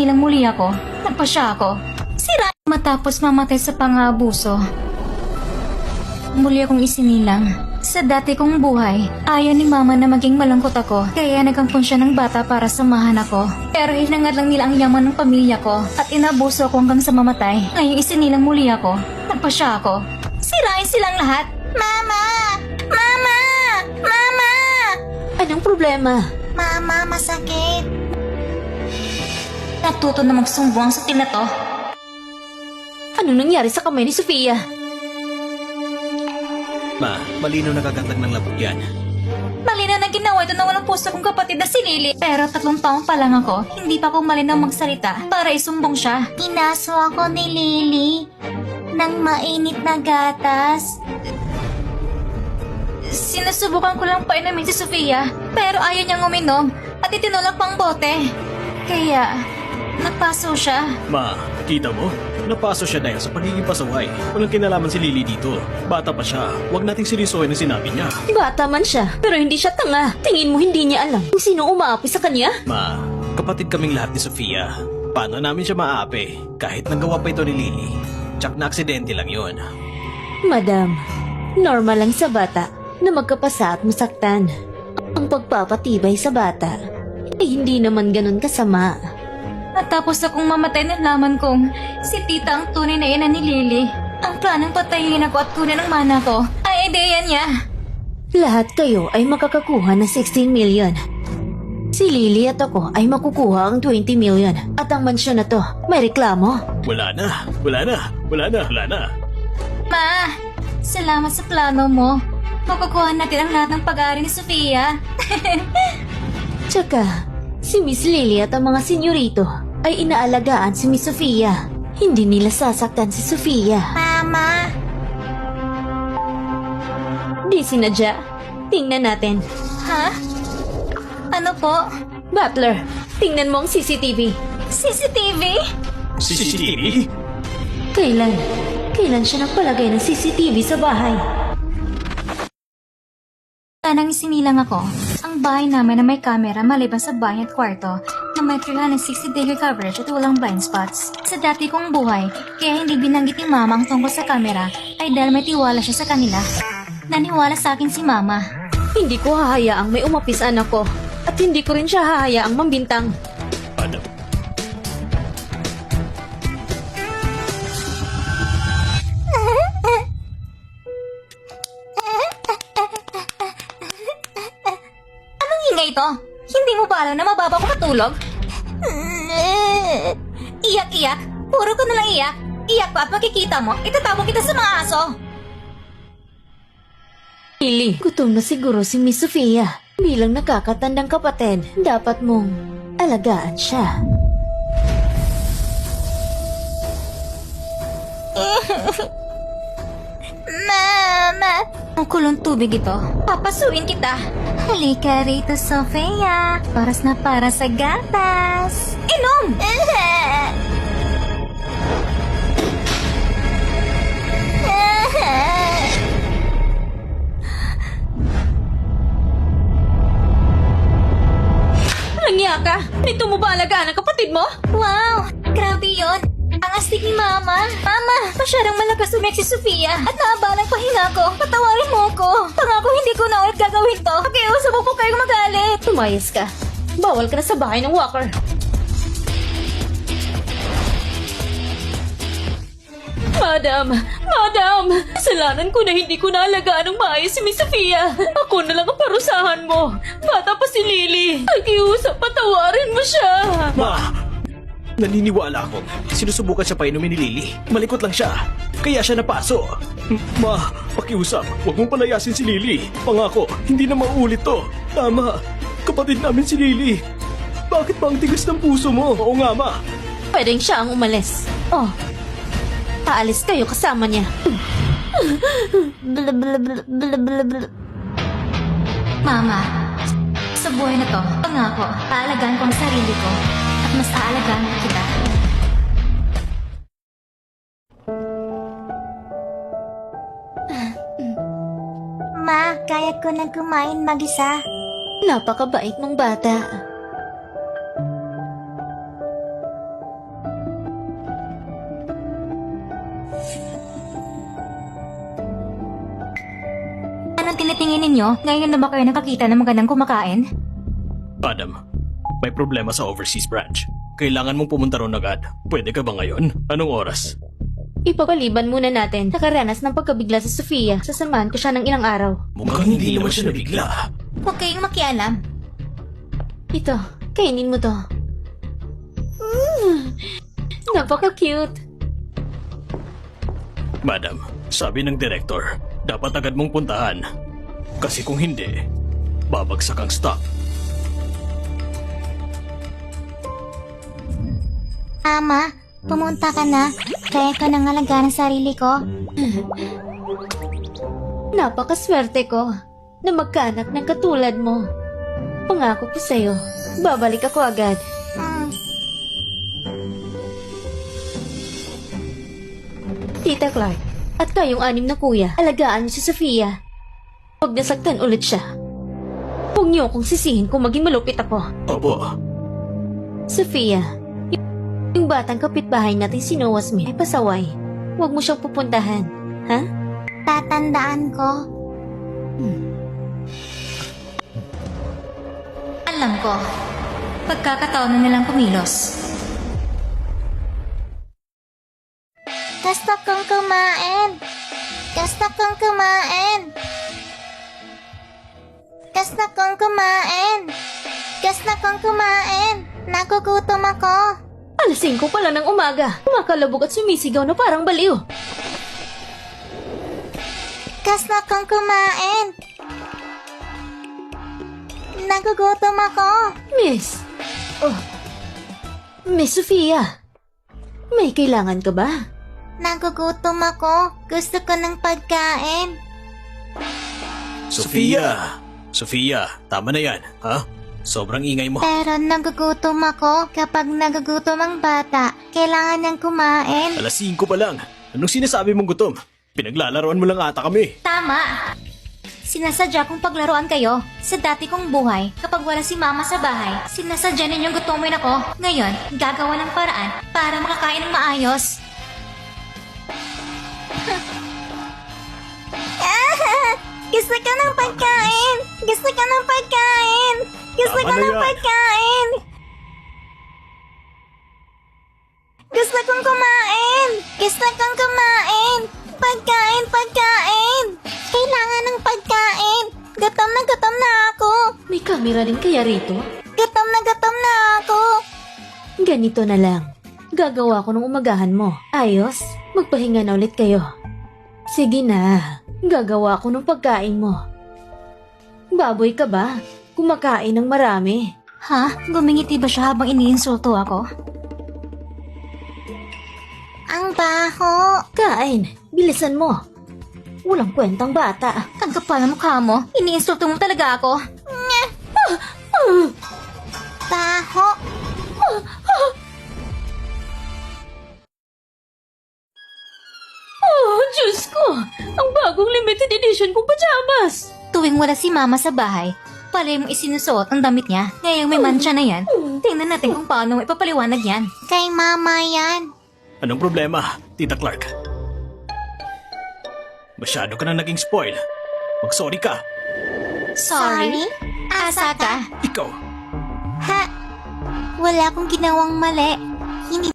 isinilang muli ako. Nagpasya ako. Sira matapos mamatay sa pang-aabuso. Muli akong isinilang. Sa dati kong buhay, ayaw ni mama na maging malungkot ako, kaya nagampun siya ng bata para samahan ako. Pero hinangad lang nila ang yaman ng pamilya ko at inabuso ako hanggang sa mamatay. Ngayong isinilang muli ako. Nagpasya ako. Sirain silang lahat. Mama! Mama! Mama! Anong problema? Mama, masakit. Natuto na magsumbong sa tina to. Anong nangyari sa kamay ni Sofia? Ma, malinaw na kagatag ng labog yan. Malinaw na ginawa ito ng walang puso kong kapatid na si Lily. Pero 3 taon pa lang ako, hindi pa ako malinaw magsalita para isumbong siya. Inaso ako ni Lily ng mainit na gatas. Sinusubukan ko lang painumin si Sofia, pero ayaw niyang uminom at itinulak pang bote. Kaya, napaso siya. Ma, kita mo? Napaso siya dahil sa pagiging pasaway. Walang kinalaman si Lily dito. Bata pa siya. Huwag nating seryosohin ang sinabi niya. Bata man siya, pero hindi siya tanga. Tingin mo hindi niya alam kung sino umaapi sa kanya? Ma, kapatid kaming lahat ni Sofia. Paano namin siya maaapi? Kahit nagawa pa ito ni Lily. Tsak na aksidente lang yun. Madam, normal lang sa bata na magkapasa at masaktan. Ang pagpapatibay sa bata ay hindi naman ganun kasama. At tapos akong mamatay nalaman kong si tita ang tunay na ina ni Lily. Ang planong patayin ako at kunin ang mana ko ay ideya niya. Lahat kayo ay makakakuha ng 16 million. Si Lily at ako ay makukuha ang 20 million. At ang mansyon na to, may reklamo. Wala na. Ma, salamat sa plano mo. Makukuha natin ang lahat ng pag-aari ni Sofia. Tsaka, si Miss Lily at ang mga senyorito ay inaalagaan si Miss Sofia. Hindi nila sasaktan si Sofia. Mama! Di sinadya. Tingnan natin. Ha? Ano po? Butler, tingnan mo ang CCTV. CCTV? CCTV? Kailan? Kailan siya nagpalagay ng CCTV sa bahay? Nang isinilang ako, ang bahay namin na may camera maliban sa bahay at kwarto na may 360-degree coverage at walang blind spots. Sa dati kong buhay, kaya hindi binanggit ni mama ang tungkol sa camera ay dahil may tiwala siya sa kanila. Naniwala sa akin si mama. Hindi ko hahayaang may umapis anak ko. At hindi ko rin siya hahayaang mambintang. Ano? Ito, hindi mo ba alam na mababa ko matulog? Iyak-iyak, puro ko nalang iyak. Iyak pa at makikita mo, itatawag kita sa mga aso. Lily, gutom na siguro si Miss Sofia. Bilang nakakatandang kapatid, dapat mong alagaan siya. Mama! Ang kulong tubig ito. Papasuin kita. Halika rito, Sofia. Paras na para sa gatas. Inom! Langya ka! Nito mo ba alagaan ang kapatid mo? Wow! Grabe yun! Ang astig ni Mama! Mama! Masyadong malakas umik si Sofia at naabalang pahinga ko. Patawarin mo ko. Pangako hindi ko na ulit gagawin to. Pakiusap mo po kayong magalit. Tumayas ka. Bawal ka na sa bahay ng walker. Madam! Kasalanan ko na hindi ko naalagaan ng maayos si Miss Sofia. Ako na lang ang parusahan mo. Bata pa si Lily. Nakiusap, patawarin mo siya. Ma! Naniniwala ako. Sinusubukan siya painumin ni Lily. Malikot lang siya. Kaya siya napaso. Ma, pakiusap. Huwag mong palayasin si Lily. Pangako, hindi na mauulit to. Tama. Kapatid namin si Lily. Bakit ba ang tigas ng puso mo? Oo nga, ma. Pwedeng siya ang umalis. Oh, aalis kayo kasama niya. Mama, sa buhay na to, pangako, aalagaan ko ang sarili ko at mas aalagaan ko kita. Ma, kaya ko na kumain mag-isa. Napakabait mong bata. ang tinitingin ninyo ngayon na ba kayo nakakita ng magandang kumakain? Adam, may problema sa overseas branch. Kailangan mong pumunta ron agad. Pwede ka ba ngayon? Anong oras? Ipapaliban muna natin. Nakaranas ng pagkabigla sa Sofia. Sasamahan ko siya ng ilang araw. Mukhang hindi naman siya nabigla. Huwag kayong makialam. Ito, kainin mo to. Napaka-cute. Madam, sabi ng direktor, dapat agad mong puntahan. Kasi kung hindi, babagsak ang stock. Ama, pumunta ka na. Kaya ko nang alagaan ang sarili ko. Napakaswerte ko na magkaanak ng katulad mo. Pangako ko sa'yo, babalik ako agad. Tita Clark, at kayong anim na kuya, alagaan niyo si Sofia. Huwag nasaktan ulit siya. Huwag niyo akong sisihin kung maging malupit ako. Opo. Sofia, yung batang kapitbahay natin si Noah Smith ay pasaway. Huwag mo siyang pupuntahan, ha? Tatandaan ko. Alam ko. Pagkakataon na nilang kumilos. Gusto kong kumain. Gusto kong kumain. Gusto kong kumain. Gusto kong kumain. Nagugutom ako. Alas 5 pa lang ng umaga. Kumakalabog at sumisigaw na parang baliw. Gusto kong kumain. Nagugutom ako. Miss. Oh. Miss Sofia. May kailangan ka ba? Nagugutom ako. Gusto ko ng pagkain. Sofia! Sofia, tama na yan, ha? Sobrang ingay mo. Pero nagugutom ako. Kapag nagugutom ang bata, kailangan niyang kumain. Alas 5 pa lang. Anong sinasabi mong gutom? Pinaglalaroan mo lang ata kami. Tama! Sinasadya kong paglaruan kayo. Sa dati kong buhay, kapag wala si mama sa bahay, sinasadya ninyong gutomin ako. Ngayon, gagawa ng paraan para makakain ng maayos. Gusto ko ng pagkain! Gusto ko ng pagkain! Gusto Tama ko na ng yan. pagkain! Gusto kong kumain! Gusto kong kumain! Pagkain! Pagkain! Kailangan ng pagkain! Gutom na ako! May kamera din kaya rito? Gutom na ako! Ganito na lang. Gagawa ko ng umagahan mo. Ayos? Magpahinga na ulit kayo. Sige na. Gagawa ko ng pagkain mo. Baboy ka ba? Kumakain ng marami. Ha? Gumingiti ba siya habang iniinsulto ako? Ang baho! Kain. Bilisan mo. Walang kwentang bata. Ang kapal ng mukha mo. Iniinsulto mo talaga ako. Baho! Oh, Diyos ko! Ang bagong limited edition kong pajamas! Tuwing wala si mama sa bahay, palay mong isinusuot ang damit niya. Ngayong may mancha na yan, tingnan natin kung paano mo ipapaliwanag yan. Kay mama yan. Anong problema, Tita Clark? Masyado ka na naging spoil. Mag-sorry ka. Sorry? Asa ka? Ikaw, Ha? Wala akong ginawang mali.